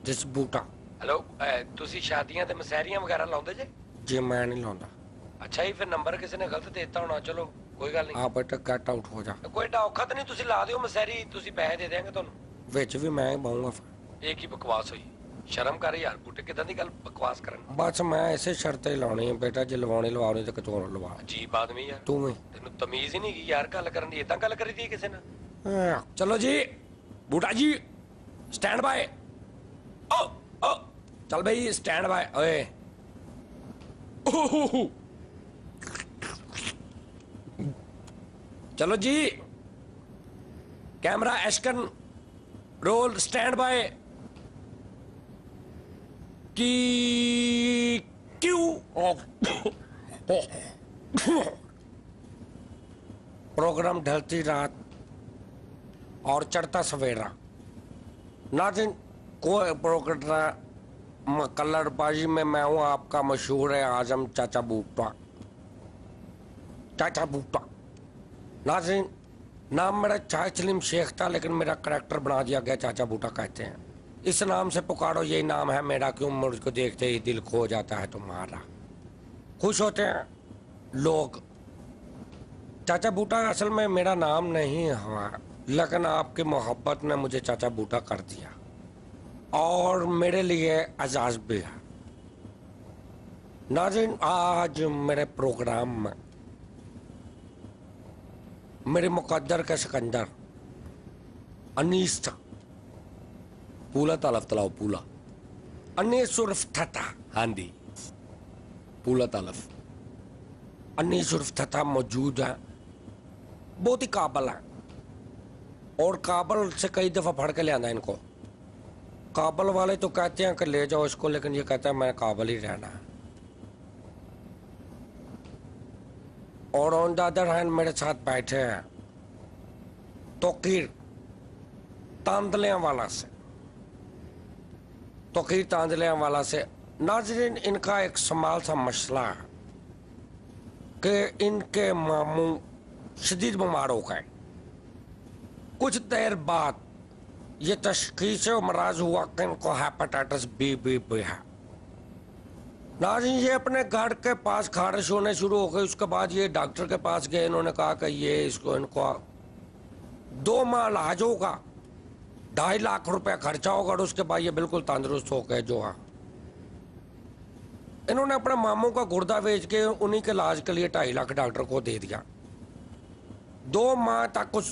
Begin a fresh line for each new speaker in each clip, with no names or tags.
जिस बूटा।
हेलो, तुसी शादियां ते मसहरियां वगैरह लाउंदे जे?
जी मैं नहीं लाਉਂਦਾ।
अच्छा ही फिर नंबर किसी ने गलत देता होना। चलो कोई गल नहीं।
आप बेटा गेट आउट हो जा।
कोई एडा औखा तो नहीं, तुसी ला दियो मसहरी, तुसी पैसे दे देंगे तुहानू।
विच भी मैं ही पाऊंगा फिर।
एक ही बकवास हुई। शर्म कर यार बूटे, किदां दी गल बकवास करन।
बस मैं इसे शर्त ही लानी है बेटा, जे लवानी लवानी तो कचौर लवा।
अजीब आदमी यार।
तू भी।
तेनू तमीज ही नहीं की यार गल करन दी। इदां गल करी दी किसी ने?
चलो जी बूटा जी स्टैंड बाय। ओ ओ चल भाई स्टैंड बाय। ओए चलो जी camera action roll stand by की क्यू ऑफ प्रोग्राम ढलती रात और चढ़ता सवेरा। नाज़रीन कोई प्रोग्राम कलरबाजी में मैं हूं आपका मशहूर है आजम चाचा बूटा। चाचा बूटा नाज़रीन नाम मेरा चाय सलीम शेख था, लेकिन मेरा करैक्टर बना दिया गया चाचा बूटा कहते हैं। इस नाम से पुकारो, यही नाम है मेरा, क्यों मुझको देखते ही दिल खो जाता है तुम्हारा। खुश होते हैं लोग। चाचा बूटा असल में मेरा नाम नहीं हुआ, लेकिन आपकी मोहब्बत ने मुझे चाचा बूटा कर दिया और मेरे लिए एजाज भी है। नाज़रीन आज मेरे प्रोग्राम में मेरे मुकद्दर के सिकंदर अनीस था।
पूला तालफ तलाओ पूला।
अनीस उर्फ थता।
हाँ दी पूला तालफ।
अनीस उर्फ थता मौजूद है, बहुत ही काबल है और काबल से कई दफ़ा फड़ के ले आना इनको। काबल वाले तो कहते हैं कि ले जाओ इसको, लेकिन ये कहता है मैं काबल ही रहना है। और ऑन द अदर हैंड मेरे साथ बैठे हैं तोकीर तांदलियां वाला से। तोकीर तांदलियां वाला से नाज़रीन इनका एक समाल सा मसला है कि इनके मामू शदीद बीमार हो गए। कुछ देर बाद ये तशखीस मराज हुआ कि इनको हेपेटाइटिस बी है। नाज़रीन ये अपने घर के पास खारिश होने शुरू हो गई। उसके बाद ये डॉक्टर के पास गए, इन्होंने कहा कि ये इनको 2 माह इलाज होगा, 2.5 लाख रुपया खर्चा होगा और उसके बाद ये बिल्कुल तंदुरुस्त हो गए जो है। इन्होंने अपने मामू का गुर्दा बेच के उन्हीं के इलाज के लिए 2.5 लाख डॉक्टर को दे दिया। 2 माह तक उस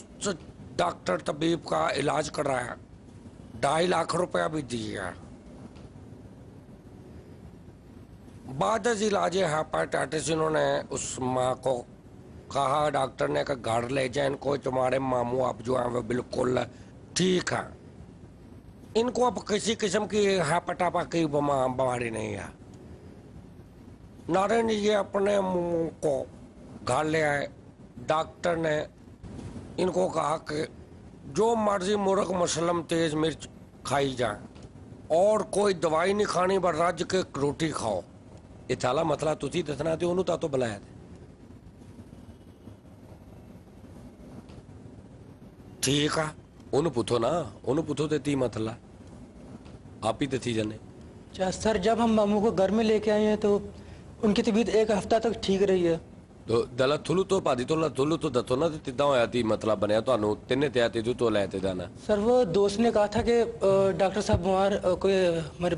डॉक्टर तबीब का इलाज कराया, 2.5 लाख रुपया भी दिया। बाद इलाज हेपेटाइटिस इन्होंने उस माँ को कहा, डॉक्टर ने कहा घर ले जाए इनको, तुम्हारे मामू अब जो है वो बिल्कुल ठीक है, इनको अब किसी किस्म की हेपेटापा की बीमारी नहीं है। नारायण ये अपने मुंह को घर ले आए। डॉक्टर ने इनको कहा कि जो मर्जी मुर्ग मसलम तेज मिर्च खाई जाए और कोई दवाई नहीं खानी, पर रज के रोटी खाओ।
ये साला मतला तुसी दसना ते ओनू तातो बुलाया थे।
ठीक है
ओनू पुछो ना, ओनू पुछो ते ती मतला आप ही दसी जाने।
अच्छा सर, जब हम मामू को घर में लेके आए हैं तो उनकी तबीयत 1 हफ्ता तक ठीक रही है।
तो दला थुलू तो पादी तो थुलू तो दसो ना तिदा होया ती मतलब बनया ਤੁਹਾਨੂੰ ਤਿੰਨੇ ਤੇ ਆਤੇ ਤੂੰ तो लेते जाना।
सर वो दोस्त ने कहा था कि डॉक्टर साहब बीमार कोई हमारे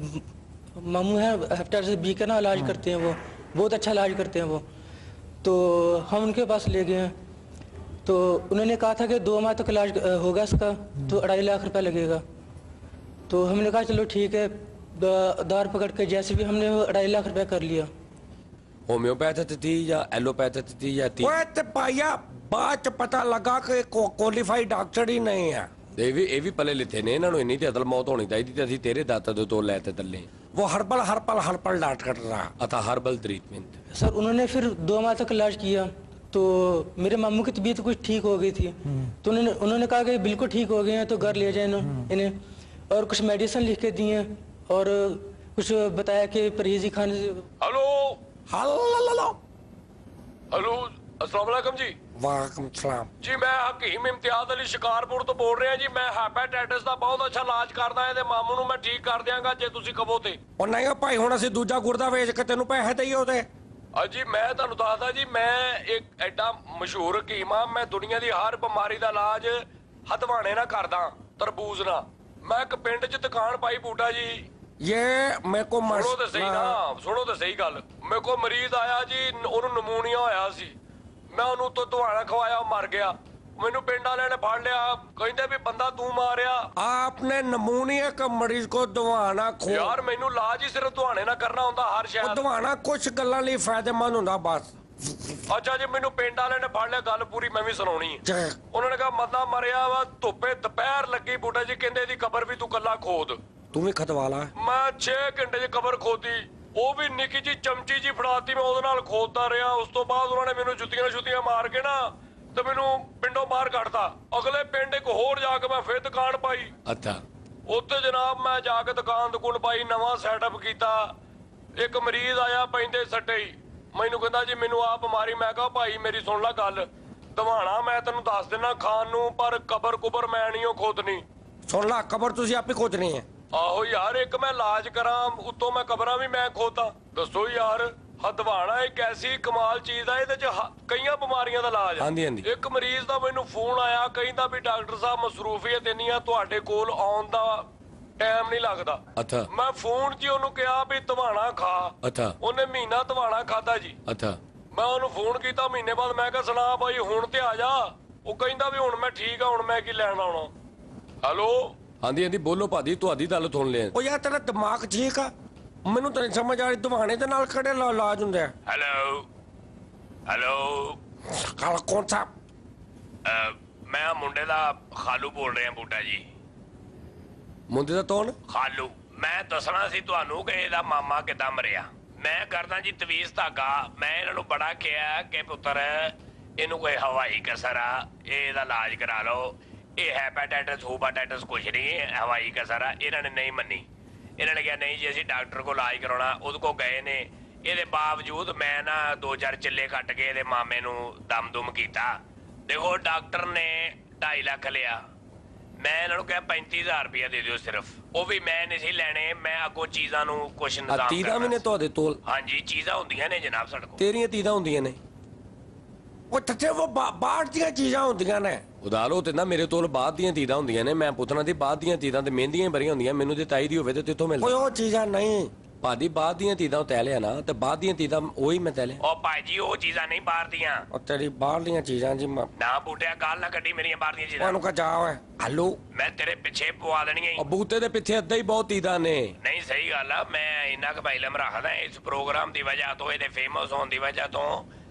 मामू है हेपेटाइटिस बी का ना इलाज करते हैं, वो बहुत अच्छा इलाज करते हैं वो। तो हम उनके पास ले गए हैं तो उन्होंने कहा था कि 2 माह तक इलाज होगा इसका, तो 2.5 लाख रुपया लगेगा। तो हमने कहा चलो ठीक है, दार पकड़ के जैसे भी हमने 2.5 लाख रुपया कर लिया।
होम्योपैथ थी या एलोपैथ थी या ती?
ओए ते पाया बाद पता लगा कि क्वालिफाइड डॉक्टर ही नहीं है।
ਇਹ ਵੀ ਪਲੇ ਲਿੱਥੇ ਨੇ ਇਹਨਾਂ ਨੂੰ ਇੰਨੀ ਤੇ ਅਦਲ ਮੌਤ ਹੋਣੀ ਚਾਹੀਦੀ ਤੇ ਅਸੀਂ ਤੇਰੇ ਦਾਤਾ ਦੇ ਤੋਂ ਲੈ ਤੇ ਤੱਲੇ।
वो हर पल डॉक्टर रहा।
अथा हर्बल ट्रीटमेंट।
सर उन्होंने फिर 2 माह तक इलाज किया तो मेरे मामू की तबीयत कुछ ठीक हो गई थी। तो उन्होंने कहा कि बिल्कुल ठीक हो गए हैं तो घर ले जाए इन्हें, और कुछ मेडिसिन लिख के दिए और कुछ बताया कि परहेजी खाने से।
हेलो
हेलो
हेलो अस्सलाम वालेकुम जी।
वालेकुम सलाम।
ਜੀ ਮੈਂ ਹਕੀਮ ਇਮਤਿਆਜ਼ ਅਲੀ ਸ਼ਿਕਾਰਪੁਰ ਤੋਂ ਬੋਲ ਰਿਹਾ ਜੀ। ਮੈਂ ਹੈਪੇਟਾਈਟਸ ਦਾ ਬਹੁਤ ਅੱਛਾ ਇਲਾਜ ਕਰਦਾ ਇਹਦੇ ਮਾਮੂ ਨੂੰ ਮੈਂ ਠੀਕ ਕਰ ਦਿਆਂਗਾ ਜੇ ਤੁਸੀਂ ਕਹੋ ਤੇ।
ਉਹ ਨਹੀਂ ਉਹ ਭਾਈ ਹੁਣ ਅਸੀਂ ਦੂਜਾ ਗੁਰਦਾ ਵੇਚ ਕੇ ਤੈਨੂੰ ਪੈਸੇ ਦੇਈਏ ਉਹਦੇ।
ਜੀ ਮੈਂ ਤੁਹਾਨੂੰ ਦੱਸਦਾ ਜੀ, ਮੈਂ ਇੱਕ ਐਡਾ ਮਸ਼ਹੂਰ ਹਕੀਮ ਆ। ਮੈਂ ਦੁਨੀਆ ਦੀ ਹਰ ਬਿਮਾਰੀ ਦਾ ਇਲਾਜ ਹਦਵਾਣੇ ਨਾਲ ਕਰਦਾ, ਤਰਬੂਜ ਨਾਲ। ਮੈਂ ਇੱਕ ਪਿੰਡ 'ਚ ਦੁਕਾਨ ਪਾਈ ਬੂਟਾ ਜੀ।
ये मेरे को
ਸੁਣੋ ਤੇ ਸਹੀ ਨਾ, ਸੁਣੋ ਤੇ ਸਹੀ ਗੱਲ। ਮੇਰੇ ਕੋਲ ਮਰੀਜ਼ ਆਇਆ ਜੀ, ਉਹਨੂੰ ਨਮੂਨੀਆ ਹੋਇਆ ਸੀ। ਮੈਂ ਉਹਨੂੰ ਤੋਂ ਦਵਾਣਾ ਖਵਾਇਆ, ਉਹ ਮਰ ਗਿਆ। ਮੈਨੂੰ ਪਿੰਡ ਵਾਲਿਆਂ ਨੇ ਫੜ ਲਿਆ, ਕਹਿੰਦੇ ਵੀ ਬੰਦਾ ਤੂੰ ਮਾਰਿਆ।
आपने नमूनिया का मरीज को दवाना खो
ਯਾਰ ਮੈਨੂੰ ਇਲਾਜ ਹੀ ਸਿਰਫ ਦਵਾਣੇ ਨਾਲ ਕਰਨਾ ਹੁੰਦਾ ਹਰ
ਉਹ
ਸ਼ਾਇਦ।
ਦਵਾਣਾ ਕੁਛ ਗੱਲਾਂ ਲਈ ਫਾਇਦੇਮੰਦ ਹੁੰਦਾ ਬਸ।
ਅੱਛਾ ਜੀ, ਮੈਨੂੰ ਪਿੰਡ ਵਾਲਿਆਂ ਨੇ ਫੜ ਲਿਆ, ਗੱਲ ਪੂਰੀ ਮੈਂ ਵੀ ਸੁਣਾਉਣੀ ਹੈ।
ਜੇ
ਉਹਨਾਂ ਨੇ ਕਿਹਾ ਬੰਦਾ ਮਰਿਆ ਵਾ, ਧੁੱਪੇ ਦੁਪਹਿਰ ਲੱਗੀ। ਬੂਟਾ ਜੀ ਕਹਿੰਦੇ ਇਹਦੀ ਕਬਰ ਵੀ ਤੂੰ ਕੱਲਾ ਖੋਦ।
ਤੂੰ ਵੀ ਖਤਵਾ ਲਾ।
ਮੈਂ 6 ਘੰਟੇ 'ਚ ਕਬਰ ਖੋਦੀ। ਉਹ ਵੀ ਨਿੱਕੀ ਜੀ ਚਮਚੀ ਜੀ ਫੜਾਤੀ, ਮੈਂ ਉਹਦੇ ਨਾਲ ਖੋਦਦਾ ਰਿਹਾ। ਉਸ ਤੋਂ ਬਾਅਦ ਉਹਨਾਂ ਨੇ ਮੈਨੂੰ ਜੁੱਤੀਆਂ ਮਾਰ ਕੇ ਨਾ ਤੇ ਮੈਨੂੰ ਪਿੰਡੋਂ ਬਾਹਰ ਕੱਢਤਾ। ਅਗਲੇ ਪਿੰਡ ਇੱਕ ਹੋਰ ਜਾ ਕੇ ਮੈਂ ਫਿਰ ਦੁਕਾਨ ਪਾਈ। ਅੱਛਾ। ਉੱਥੇ ਜਨਾਬ ਮੈਂ ਜਾ ਕੇ ਦੁਕਾਨ ਪਾਈ, ਨਵਾਂ ਸੈਟਅਪ ਕੀਤਾ। ਇੱਕ ਮਰੀਜ਼ ਆਇਆ ਪੈਂਦੇ ਸੱਟੇ ਹੀ, ਮੈਨੂੰ ਕਹਿੰਦਾ ਜੀ ਮੈਨੂੰ ਆ ਬਿਮਾਰੀ। ਮੈਂ ਕਿਹਾ ਭਾਈ ਮੇਰੀ ਸੁਣ ਲੈ ਗੱਲ, ਦਵਾਣਾ ਮੈਂ ਤੈਨੂੰ ਦੱਸ ਦਿੰਦਾ ਖਾਣ ਨੂੰ, ਪਰ ਕਬਰ ਕੁਬਰ ਮੈਂ ਨਹੀਂ ਉਹ ਖੋਦਣੀ।
ਸੁਣ ਲਾ, ਕਬਰ ਤੁਸੀਂ ਆਪੇ ਖੋਦਣੀ ਹੈ।
ਆਹੋ ਯਾਰ, ਇੱਕ ਮੈਂ ਇਲਾਜ ਕਰਾਂ ਉੱਤੋਂ ਮੈਂ ਕਬਰਾਂ ਵੀ ਮੈਂ ਖੋਦਾਂ। ਦੱਸੋ ਯਾਰ, ਹਦਵਾਣਾ ਇੱਕ ਐਸੀ ਕਮਾਲ ਚੀਜ਼ ਆ, ਇਹਦੇ 'ਚ ਕਈਆਂ ਬਿਮਾਰੀਆਂ ਦਾ ਇਲਾਜ ਆ। ਹਾਂਜੀ, ਹਾਂਜੀ। ਇੱਕ ਮਰੀਜ਼ ਦਾ ਮੈਨੂੰ ਫੋਨ ਆਇਆ, ਕਹਿੰਦਾ ਵੀ ਡਾਕਟਰ ਸਾਹਿਬ ਮਸਰੂਫੀਅਤ ਇੰਨੀ ਆ, ਤੁਹਾਡੇ ਕੋਲ ਆਉਣ ਦਾ ਟਾਈਮ ਨਹੀਂ ਲੱਗਦਾ। ਅੱਛਾ। ਮੈਂ ਫੋਨ 'ਚ ਹੀ ਉਹਨੂੰ ਕਿਹਾ ਵੀ ਦਵਾਣਾ ਖਾ। ਅੱਛਾ। ਉਹਨੇ ਮਹੀਨਾ ਦਵਾਣਾ ਖਾਦਾ ਜੀ। ਅੱਛਾ। ਮੈਂ ਉਹਨੂੰ ਫੋਨ ਕੀਤਾ ਮਹੀਨੇ ਬਾਅਦ, ਮੈਂ ਕਿਹਾ ਸੁਣਾ ਬਾਈ ਹੁਣ ਤੇ ਆ ਜਾ। ਉਹ ਕਹਿੰਦਾ ਵੀ ਹੁਣ ਮੈਂ ਠੀਕ ਆ, ਹੁਣ ਮੈਂ ਕੀ ਲੈਣ ਆਉਣਾ। ਹੈਲੋ।
ਹਾਂਜੀ ਹਾਂਜੀ ਬੋਲੋ ਭਾਜੀ, ਤੁਹਾਡੀ ਗੱਲ ਸੁਣ ਲਿਆ।
ਉਹ ਯਾਰ ਤੇਰਾ ਦਿਮਾਗ ਠੀਕ ਆ? ਮੈਨੂੰ ਤਾਂ ਨਹੀਂ ਸਮਝ ਆ ਰਹੀ ਦਵਾਣੇ ਦੇ ਨਾਲ ਕਿਹੜੇ ਇਲਾਜ ਹੁੰਦੇ ਆ।
Hello hello.
ਕਾਲ ਕੌਣ ਸਾ?
ਮੈਂ ਮੁੰਡੇ ਦਾ ਖਾਲੂ ਬੋਲ ਰਿਹਾ ਬੂਟਾ ਜੀ।
ਮੁੰਡੇ ਦਾ ਤੌਣ?
ਖਾਲੂ। ਮੈਂ ਦੱਸਣਾ ਸੀ ਤੁਹਾਨੂੰ ਕਿ ਇਹਦਾ ਮਾਮਾ ਕਿੱਦਾਂ ਮਰਿਆ। ਮੈਂ ਕਰਦਾ ਜੀ ਤਵੀਜ਼ ਧਾਗਾ। ਮੈਂ ਇਹਨਾਂ ਨੂੰ ਬੜਾ ਕਿਹਾ ਕਿ ਪੁੱਤਰ ਇਹਨੂੰ ਕੋਈ ਹਵਾਈ ਕਸਰ ਆ, ਇਹਦਾ ਇਲਾਜ ਕਰਾ ਲਓ। ਇਹ ਹੈਪੇਟਾਈਟਸ ਹੂਪਾਟਾਈਟਸ ਕੁਛ ਨਹੀਂ, ਹਵਾਈ ਕਸਰ ਆ। ਇਹਨਾਂ ਨੇ ਨਹੀਂ ਮੰਨੀ। ਇਹਨਾਂ ਨੇ ਕਿਹਾ ਨਹੀਂ ਜੀ ਅਸੀਂ ਡਾਕਟਰ ਕੋਲ ਇਲਾਜ ਕਰਾਉਣਾ। ਉਹਦੇ ਕੋਲ ਗਏ ਨੇ। ਇਹਦੇ ਬਾਵਜੂਦ ਮੈਂ ਨਾ 2-4 ਚਿੱਲੇ ਕੱਟ ਕੇ ਇਹਦੇ ਮਾਮੇ ਨੂੰ ਦਮ ਕੀਤਾ। ਦੇਖੋ ਡਾਕਟਰ ਨੇ 2.5 ਲੱਖ ਲਿਆ। ਮੈਂ ਇਹਨਾਂ ਨੂੰ ਕਿਹਾ 35,000 ਰੁਪਇਆ ਦੇ ਦਿਓ ਸਿਰਫ। ਉਹ ਵੀ ਮੈਂ ਨਹੀਂ ਸੀ ਲੈਣੇ, ਮੈਂ ਅੱਗੋਂ ਚੀਜ਼ਾਂ ਨੂੰ ਕੁਛ ਨਿਜ਼ਾਮ
ਤੀਦਾ ਵੀ ਨੇ ਤੁਹਾਡੇ ਤੋਲ?
ਹਾਂਜੀ ਚੀਜ਼ਾਂ ਹੁੰਦੀਆਂ ਨੇ ਜਨਾਬ ਸਾਡੇ ਕੋਲ।
ਤੇਰੀਆਂ ਤੀਦਾ ਹੁੰਦੀਆਂ ਨੇ?
ਉਹ ਤੱਤੇ ਉਹ ਬਾਹਰ ਦੀਆਂ ਚੀਜ਼ਾਂ ਹੁੰਦੀਆਂ ਨੇ।
ਉਦਾਲੋ ਤੇ ਨਾ ਮੇਰੇ ਤੋਲ ਬਾਅਦ ਦੀਆਂ ਤੀਦਾਂ ਹੁੰਦੀਆਂ ਨੇ। ਮੈਂ ਪੁੱਛਣਾ ਦੀ ਬਾਅਦ ਦੀਆਂ ਤੀਦਾਂ ਤੇ ਮਹਿੰਦੀਆਂ ਹੀ ਬੜੀਆਂ ਹੁੰਦੀਆਂ। ਮੈਨੂੰ ਤੇ ਤਾਈ ਦੀ ਹੋਵੇ ਤੇ ਤੇਥੋਂ
ਓਏ
ਮਿਲਦਾ।
ਉਹ ਚੀਜ਼ਾਂ ਨਹੀਂ
ਭਾਜੀ ਬਾਅਦ ਦੀਆਂ ਤੀਦਾਂ ਤੈ ਲਿਆ ਨਾ, ਤੇ ਬਾਅਦ ਦੀਆਂ ਤੀਦਾਂ ਉਹੀ ਮੈਂ ਤੈ ਲਿਆ।
ਉਹ ਭਾਜੀ ਉਹ ਚੀਜ਼ਾਂ ਨਹੀਂ ਬਾਹਰ ਦੀਆਂ।
ਉਹ ਤੇਰੀ ਬਾਹਰ ਦੀਆਂ ਚੀਜ਼ਾਂ ਜੀ
ਨਾ ਬੂਟਿਆ ਗਾਲ ਨਾ ਕੱਢੀ ਮੇਰੀਆਂ ਬਾਹਰ ਦੀਆਂ ਚੀਜ਼ਾਂ।
ਉਹਨੂੰ ਕਹ ਜਾ ਓਏ ਹਲੋ।
ਮੈਂ ਤੇਰੇ ਪਿੱਛੇ ਪਵਾ ਦੇਣੀਆਂ ਈ।
ਉਹ ਬੂਟੇ ਦੇ ਪਿੱਛੇ ਅੱਧਾ ਹੀ ਬਹੁਤ ਤੀਦਾਂ ਨੇ।
ਨਹੀਂ ਸਹੀ ਗੱਲ ਆ। ਮੈਂ ਇੰਨਾ ਕੁ ਬਾਈਲਮ ਰੱਖਦਾ ਇਸ ਪ੍ਰੋਗਰਾਮ ਦੀ ਵਜ੍ਹਾ ਤੋਂ, ਇਹਦੇ ਫੇਮਸ ਹੋਣ ਦੀ ਵਜ੍ਹਾ ਤੋਂ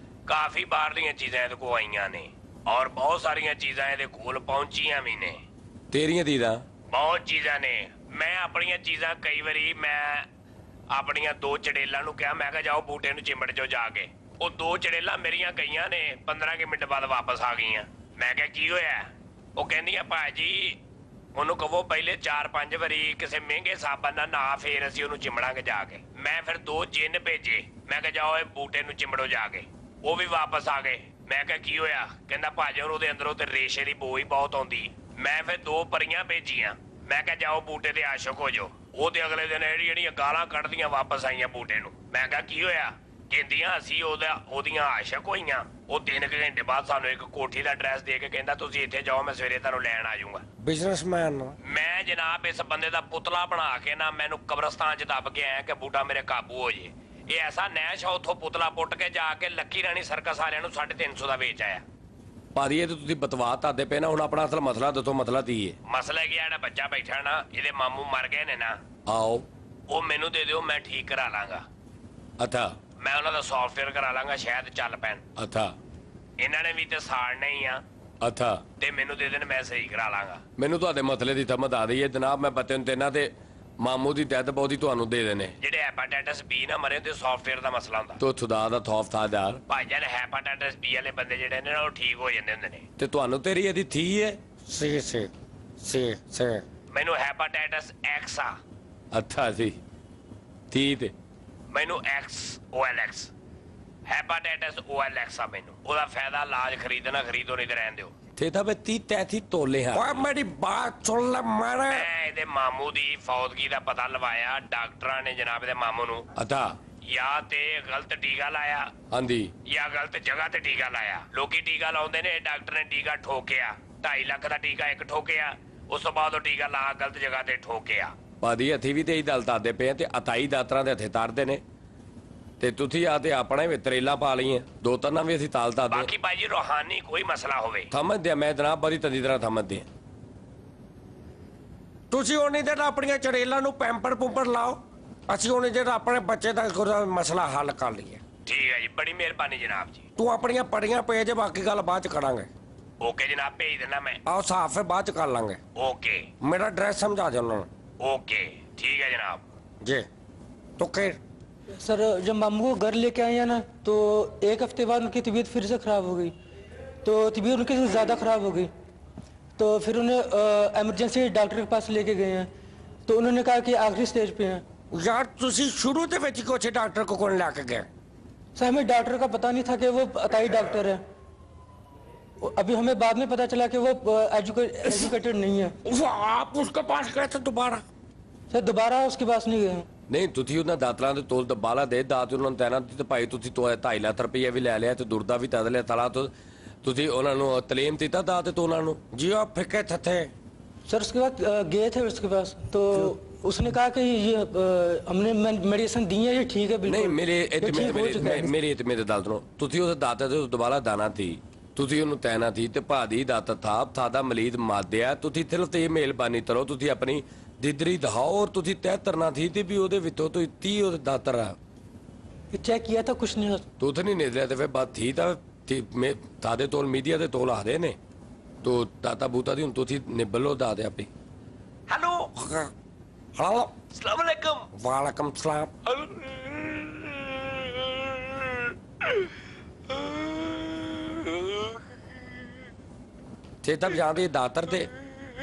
ਕਾਫੀ ਬਾਹਰ ਦੀਆਂ ਚੀਜ਼ਾਂ ਇਹਦੇ ਕੋਲ ਆਈਆਂ ਨੇ, ਔਰ ਬਹੁਤ ਸਾਰੀਆਂ ਚੀਜ਼ਾਂ ਇਹਦੇ ਕੋਲ ਪਹੁੰਚੀਆਂ ਵੀ ਨੇ।
ਤੇਰੀਆਂ ਤੀਦਾਂ?
ਬਹੁਤ ਚੀਜ਼ਾਂ ਨੇ। ਮੈਂ ਆਪਣੀਆਂ ਚੀਜ਼ਾਂ ਕਈ ਵਾਰੀ ਮੈਂ ਆਪਣੀਆਂ 2 ਚੜੇਲਾਂ ਨੂੰ ਕਿਹਾ, ਮੈਂ ਕਿਹਾ ਜਾਓ ਬੂਟੇ ਨੂੰ ਚਿੰਬੜ ਜਾਓ ਜਾ ਕੇ। ਉਹ 2 ਚੜੇਲਾਂ ਮੇਰੀਆਂ ਗਈਆਂ ਨੇ, 15 ਕੁ ਮਿੰਟ ਬਾਅਦ ਵਾਪਸ ਆ ਗਈਆਂ। ਮੈਂ ਕਿਹਾ ਕੀ ਹੋਇਆ? ਉਹ ਕਹਿੰਦੀਆਂ ਭਾਜੀ ਉਹਨੂੰ ਕਹੋ ਪਹਿਲੇ 4-5 ਵਾਰੀ ਕਿਸੇ ਮਹਿੰਗੇ ਸਾਬਣ ਨਾਲ ਨਾ, ਫੇਰ ਅਸੀਂ ਉਹਨੂੰ ਚਿੰਬੜਾਂਗੇ ਜਾ ਕੇ। ਮੈਂ ਫਿਰ 2 ਜਿੰਨ ਭੇਜੇ। ਮੈਂ ਕਿਹਾ ਜਾਓ ਇਹ ਬੂਟੇ ਨੂੰ ਚਿੰਬੜੋ ਜਾ ਕੇ। ਉਹ ਵੀ ਵਾਪਸ ਆ ਗਏ। ਮੈਂ ਕਿਹਾ ਕੀ ਹੋਇਆ? ਕਹਿੰਦਾ ਭਾਜੀ ਉਹਦੇ ਅੰਦਰੋਂ ਤੇ ਰੇਸ਼ੇ ਦੀ ਬੋ ਹੀ ਬਹੁਤ ਆਉਂਦੀ। ਮੈਂ ਫਿਰ 2 ਪਰੀਆਂ ਭੇਜੀਆਂ। ਮੈਂ ਕਿਹਾ ਜਾਓ ਬੂਟੇ ਦੇ ਆਸ਼ਕ ਹੋ ਜਾਓ। ਉਹਦੇ ਅਗਲੇ ਦਿਨ ਜਿਹੜੀਆਂ ਗਾਲਾਂ ਕੱਢਦੀਆਂ ਵਾਪਸ ਆਈਆਂ ਬੂਟੇ ਨੂੰ। ਮੈਂ ਕਿਹਾ ਕੀ ਹੋਇਆ? ਕਹਿੰਦੀਆਂ ਅਸੀਂ ਉਹਦੀਆਂ ਆਸ਼ਕ ਹੋਈਆਂ। ਉਹ 3 ਘੰਟੇ ਬਾਅਦ ਸਾਨੂੰ ਇੱਕ ਕੋਠੀ ਦਾ ਐਡਰੈਸ ਦੇ ਕੇ ਕਹਿੰਦਾ ਤੁਸੀਂ ਇੱਥੇ ਜਾਓ, ਮੈਂ ਸਵੇਰੇ ਤੁਹਾਨੂੰ ਲੈਣ ਆ ਜਾਊਂਗਾ।
ਬਿਜ਼ਨਸਮੈਨ।
ਮੈਂ ਜਨਾਬ ਇਸ ਬੰਦੇ ਦਾ ਪੁਤਲਾ ਬਣਾ ਕੇ ਨਾ ਮੈਨੂੰ ਕਬਰਸਤਾਨ 'ਚ ਦੱਬ ਕੇ ਆਇਆ ਕਿ ਬੂਟਾ ਮੇਰੇ ਕਾਬੂ ਹੋ ਜੇ। ਇਹ ਐਸਾ ਨੈਸ਼ ਆ, ਉੱਥੋਂ ਪੁਤਲਾ ਪੁੱਟ ਕੇ ਜਾ ਕੇ ਲੱਕੀ ਰਾਣੀ ਸਰਕਸ ਵਾਲਿਆਂ ਨੂੰ 350 ਦਾ ਵੇਚ ਆਇਆ।
ਭਾਜੀ ਇਹ ਤੇ ਤੁਸੀਂ ਬਤਵਾ ਧਾਦੇ ਪਏ ਨਾ। ਹੁਣ ਆਪਣਾ ਅਸਲ ਮਸਲਾ ਦੱਸੋ, ਮਸਲਾ ਕੀ ਹੈ?
ਮਸਲਾ ਕੀ ਆ, ਜਿਹੜਾ ਬੱਚਾ ਬੈਠਾ ਨਾ, ਇਹਦੇ ਮਾਮੂ ਮਰ ਗਏ ਨੇ ਨਾ।
ਆਓ।
ਉਹ ਮੈਨੂੰ ਦੇ ਦਿਓ, ਮੈਂ ਠੀਕ ਕਰਾ ਲਾਂਗਾ।
ਅੱਛਾ।
ਮੈਂ ਉਹਨਾਂ ਦਾ ਸੌਫਟਵੇਅਰ ਕਰਾ ਲਾਂਗਾ, ਸ਼ਾਇਦ ਚੱਲ ਪੈਣ।
ਅੱਛਾ।
ਇਹਨਾਂ ਨੇ ਵੀ ਤੇ ਸਾੜਨਾ ਹੀ ਆ।
ਅੱਛਾ।
ਤੇ ਮੈਨੂੰ ਦੇ ਦੇਣ, ਮੈਂ ਸਹੀ ਕਰਾ ਲਾਂਗਾ।
ਮੈਨੂੰ ਤੁਹਾਡੇ ਮਸਲੇ ਦੀ ਸਮਝ ਆ ਰਹੀ ਹੈ ਜਨਾਬ। ਮੈਂ ਬੱਚੇ ਨੂੰ ਦੇਣਾ ਤੇ ਮਾਮੂ ਦੀ ਡੈਥ ਬੋਡੀ ਤੁਹਾਨੂੰ ਦੇ ਦੇਣੇ।
ਜਿਹੜੇ ਹੈਪਾਟਾਈਟਸ ਬੀ ਨਾ ਮਰੇ ਤੇ ਸੌਫਟਵੇਅਰ ਦਾ ਮਸਲਾ ਹੁੰਦਾ।
ਤੋ ਖੁਦਾ ਦਾ ਖੌਫ ਥਾਦਾਰ।
ਭਾਈਜਾਨ ਹੈਪਾਟਾਈਟਸ ਬੀ ਵਾਲੇ ਬੰਦੇ ਜਿਹੜੇ ਨੇ ਉਹ ਠੀਕ ਹੋ ਜਾਂਦੇ ਹੁੰਦੇ ਨੇ।
ਤੇ ਤੁਹਾਨੂੰ ਤੇਰੀ ਇਹਦੀ ਥੀ ਹੈ?
ਸੀ
ਮੈਨੂੰ ਹੈਪਾਟਾਈਟਸ ਐਕਸ ਆ।
ਅੱਛਾ ਜੀ। ਥੀ ਤੇ
ਮੈਨੂੰ XOLX। ਹੈਪਾਟਾਈਟਸ OLX ਆ ਮੈਨੂੰ। ਉਹਦਾ ਫਾਇਦਾ ਇਲਾਜ ਖਰੀਦਣਾ ਖਰੀਦੋ ਨਹੀਂ ਤੇ ਰਹਿਣ ਦਿਓ।
थे था बे 30-33 तोले हैं।
ओए मेरी बात सुन ले मेरे।
ਮੈਂ ਇਹਦੇ ਮਾਮੂ ਦੀ ਫੌਤਗੀ ਦਾ ਪਤਾ ਲਵਾਇਆ। ਡਾਕਟਰਾਂ ਨੇ ਜਨਾਬ ਇਹਦੇ ਮਾਮੂ ਨੂੰ
अच्छा
ਜਾਂ ਤੇ ਗਲਤ ਟੀਕਾ ਲਾਇਆ
हाँ जी
ਜਾਂ ਗਲਤ ਜਗ੍ਹਾ ਤੇ ਟੀਕਾ ਲਾਇਆ। ਲੋਕੀ ਟੀਕਾ ਲਾਉਂਦੇ ਨੇ, ਡਾਕਟਰ ਨੇ ਟੀਕਾ ਠੋਕਿਆ। 2.5 ਲੱਖ ਦਾ ਟੀਕਾ ਇੱਕ ਠੋਕਿਆ, ਉਸ ਤੋਂ ਬਾਅਦ ਉਹ ਟੀਕਾ ਲਾ ਗਲਤ ਜਗ੍ਹਾ ਤੇ ਠੋਕਿਆ।
ਭਾਜੀ ਹੱਥੀ ਵੀ ਤੇ ਹੀ ਦਲ ਤਾਦੇ ਪਏ ਆ ਤੇ ਅਤਾਈ ਦਾਤਰਾਂ ਦੇ ਹੱਥੇ ਤਾਰਦੇ ਨੇ ਤੇ ਤੁਸੀਂ ਆ ਤੇ ਆਪਣਾ ਹੀ ਤਰੇਲਾ ਪਾ ਲਈਆਂ ਦੋ ਤਰ੍ਹਾਂ ਵੀ ਅਸੀਂ ਤਾਲ ਤਾਦੇ
ਬਾਕੀ ਭਾਈ ਜੀ ਰੂਹਾਨੀ ਕੋਈ ਮਸਲਾ ਹੋਵੇ
ਸਮਝਦੇ ਆ, ਮੈਂ ਜਨਾਬ ਬੜੀ ਤੰਦੀ ਤਰ੍ਹਾਂ ਸਮਝਦੇ ਆ।
ਤੁਸੀਂ ਉਨੀ ਦੇਰ ਆਪਣੀਆਂ ਚੜੇਲਾਂ ਨੂੰ ਪੈਂਪਰ ਪੁੰਪਰ ਲਾਓ, ਅਸੀਂ ਉਨੀ ਦੇਰ ਆਪਣੇ ਬੱਚੇ ਦਾ ਕੋਈ ਮਸਲਾ ਹੱਲ ਕਰ ਲਈਏ।
ਠੀਕ ਹੈ ਜੀ, ਬੜੀ ਮਿਹਰਬਾਨੀ ਜਨਾਬ ਜੀ।
ਤੂੰ ਆਪਣੀਆਂ ਪੜੀਆਂ ਭੇਜ, ਬਾਕੀ ਗੱਲ ਬਾਅਦ ਚ ਕਰਾਂਗੇ।
ਓਕੇ ਜਨਾਬ, ਭੇਜ ਦੇਣਾ ਮੈਂ।
ਆਓ ਸਾਫ ਹੈ, ਬਾਅਦ ਚ ਕਰ ਲਾਂਗੇ।
ओके
मेरा एड्रेस समझा दो उन्होंने।
ओके ठीक है जनाब।
जी तो खैर
सर जब मामू को घर लेके आए हैं ना, तो एक हफ्ते बाद उनकी तबीयत फिर से ख़राब हो गई। तो तबीयत उनकी ज़्यादा ख़राब हो गई, तो फिर उन्हें एमरजेंसी डॉक्टर के पास लेके गए हैं। तो उन्होंने कहा कि आखिरी स्टेज पे हैं।
यार तुसी शुरू ਦੇ ਵਿੱਚ ਕੋਚੇ ਡਾਕਟਰ ਕੋ ਕੋਣ ਲੈ ਕੇ ਗਏ?
सर हमें डॉक्टर का पता नहीं था कि वो अताई डॉक्टर है। अभी हमें बाद में पता चला कि वो एजुकेटेड नहीं है।
वो आप उसके पास गए थे दोबारा?
सर दोबारा उसके पास नहीं गए।
ਨਹੀਂ ਤੁਸੀਂ ਉਹਨਾਂ ਦਾਤਰਾਂ ਦੇ ਤੋਲ ਦਬਾਲਾ ਦੇ ਦਾਤ ਉਹਨਾਂ ਨੂੰ ਤੈਨਾਤ ਤੇ ਭਾਈ ਤੁਸੀਂ 2.5 ਲੱਖ ਰੁਪਏ ਵੀ ਲੈ ਲਿਆ ਤੇ ਦੁਰਦਾ ਵੀ ਤਦ ਲਿਆ ਤਲਾ ਤੋਂ ਤੁਸੀਂ ਉਹਨਾਂ ਨੂੰ ਤਲੀਮ ਦਿੱਤਾ ਦਾਤ ਤੇ ਉਹਨਾਂ ਨੂੰ
जी आप फिके थे।
सर उसके बाद गए थे उसके पास, तो उसने कहा कि ये हमने मेडिसिन दी है, ये ठीक है बिल्कुल।
ਨਹੀਂ ਮੇਰੇ
ये ठीक हो चुका है।
ਮੇਰੇ ਮੇਰੇ ਦਾਤ ਨੂੰ ਤੁਸੀਂ ਉਸ ਦਾਤ ਤੇ ਦੁਬਾਰਾ ਦਾਣਾ ਥੀ ਤੁਸੀਂ ਉਹਨੂੰ ਤੈਨਾਤ ਥੀ ਤੇ ਭਾਦੀ ਦਾਤ ਥਾਪ ਥਾਦਾ ਮਲੀਦ ਮਾਦਿਆ ਤੁਸੀਂ ਸਿਰਫ ਤੇ ਮਿਹਰਬਾਨੀ ਕਰੋ ਤੁਸੀਂ ਆਪਣੀ ਦਿਦਰੀ ਦਿਖਾਓ ਔਰ ਤੁਸੀਂ ਤੈਅ ਤਰਨਾ ਥੀ ਤੇ ਵੀ ਉਹਦੇ ਵਿੱਚੋਂ ਤੋਂ 30 ਉਹ ਦਾਤਰ ਆ
चेक किया था, कुछ नहीं।
ਤੂੰ ਤਾਂ ਨਹੀਂ ਨਿਕਲਿਆ ਤੇ ਫਿਰ ਬਾਤ ਥੀ ਤਾਂ ਮੈਂ ਤਾਦੇ ਤੋਲ ਮੀਡੀਆ ਦੇ ਤੋਲ ਆਦੇ ਨੇ ਤੋ ਦਾਤਾ ਬੂਤਾ ਦੀ ਹੁਣ ਤੁਸੀਂ ਨਿਬਲੋ ਦਾਦੇ ਆਪੇ
हेलो
हेलो
अस्सलाम वालेकुम।
वालेकुम सलाम।
ਤੇ ਤਬ ਜਾਂਦੇ ਦਾਤਰ ਤੇ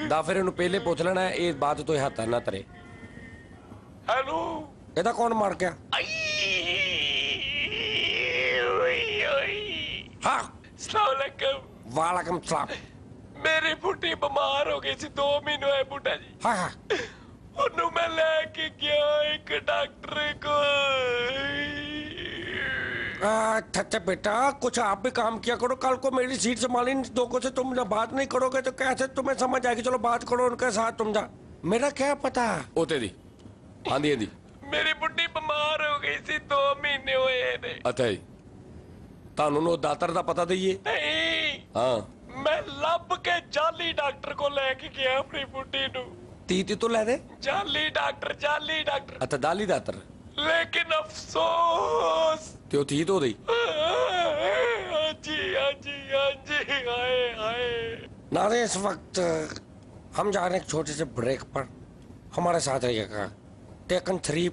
ਦਾ ਫਿਰ ਇਹਨੂੰ ਪਹਿਲੇ ਪੁੱਛ ਲੈਣਾ ਇਹ ਬਾਤ ਤੋਂ ਹੱਥ ਨਾ ਤਰੇ
हेलो
ਇਹਦਾ ਕੌਣ ਮਾਰ ਗਿਆ? हाँ
अस्सलाम वालेकुम।
वालेकुम सलाम।
मेरी बुढ़ी बीमार हो गई थी, 2 महीने हुए बुढ़ा जी।
हाँ हाँ
ਉਹਨੂੰ ਮੈਂ ਲੈ ਕੇ ਗਿਆ ਇੱਕ ਡਾਕਟਰ ਕੋਲ।
अच्छा बेटा कुछ आप भी काम किया करो, कल को मेरी सीट संभाली लोगों से तुम जब बात नहीं करोगे तो कैसे तुम्हें समझ आएगी? चलो बात करो उनके साथ, तुम जा। मेरा क्या पता?
ਉਤੇ ਦੀ ਆਂਦੀ ਆਂਦੀ
ਮੇਰੀ ਬੁੱਢੀ ਬਿਮਾਰ ਹੋ ਗਈ ਸੀ, 2 ਮਹੀਨੇ ਹੋਏ ਨੇ।
ਅੱਛਾ ਜੀ ਤੁਹਾਨੂੰ ਨੂੰ ਦਾਤਰ ਦਾ ਪਤਾ ਦਈਏ
ਨਹੀਂ,
ਹਾਂ
ਮੈਂ ਲੱਭ ਕੇ ਜਾਲੀ ਡਾਕਟਰ ਕੋਲ ਲੈ ਕੇ ਗਿਆ ਆਪਣੀ ਬੁੱਢੀ ਨੂੰ।
30 ਤੋਂ ਲੈ ਦੇ
ਜਾਲੀ ਡਾਕਟਰ, ਜਾਲੀ ਡਾਕਟਰ।
ਅੱਛਾ ਦਾਲੀ ਦਾਤਰ
ਲੇਕਿਨ ਅਫਸੋਸ
ਤੇ ਉਹ 30 ਤੋਂ ਦੀ
ਹਾਂਜੀ ਹਾਂਜੀ ਹਾਂਜੀ, ਹਾਏ ਹਾਏ।
नारे इस वक्त हम जा रहे हैं एक छोटे से ब्रेक पर, हमारे साथ रहिएगा। टेकन 3